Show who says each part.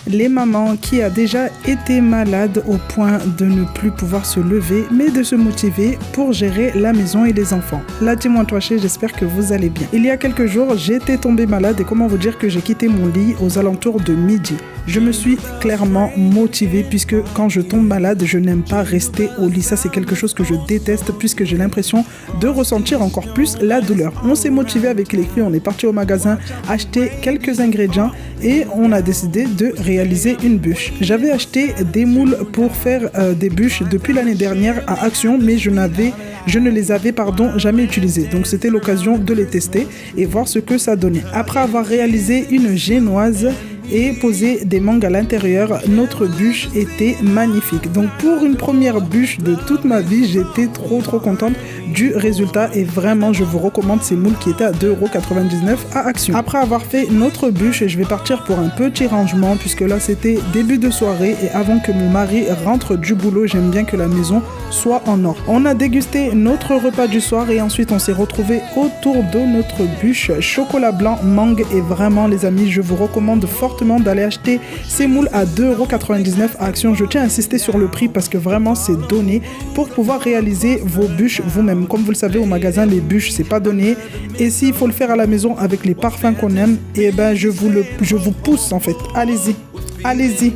Speaker 1: les mamans qui a déjà été malade au point de ne plus pouvoir se lever, mais de se motiver pour gérer la maison et les enfants. La team Wantouaché, j'espère que vous allez bien. Il y a quelques jours, j'étais tombée malade et comment vous dire que j'ai quitté mon lit aux alentours de midi. Je me suis clairement motivée puisque quand je tombe malade, je n'aime pas rester au lit. Ça, c'est quelque chose que je déteste puisque j'ai l'impression de ressentir encore plus la douleur. On s'est motivé avec les filles, on est parti au magasin acheter quelques ingrédients et on a décidé de réaliser une bûche. J'avais acheté des moules pour faire des bûches depuis l'année dernière à Action, mais je ne les avais jamais utilisés. Donc c'était l'occasion de les tester et voir ce que ça donnait. Après avoir réalisé une génoise et poser des mangues à l'intérieur, notre bûche était magnifique. Donc pour une première bûche de toute ma vie, j'étais trop contente du résultat et vraiment je vous recommande ces moules qui étaient à 2,99€ à Action. Après avoir fait notre bûche, je vais partir pour un petit rangement puisque là c'était début de soirée et avant que mon mari rentre du boulot, j'aime bien que la maison soit en ordre. On a dégusté notre repas du soir et ensuite on s'est retrouvés autour de notre bûche chocolat blanc mangue et vraiment les amis, je vous recommande fortement d'aller acheter ces moules à 2,99€ à Action. Je tiens à insister sur le prix parce que vraiment c'est donné pour pouvoir réaliser vos bûches vous-même. Comme vous le savez au magasin, les bûches c'est pas donné et s'il faut le faire à la maison avec les parfums qu'on aime, et ben je vous pousse en fait. Allez-y.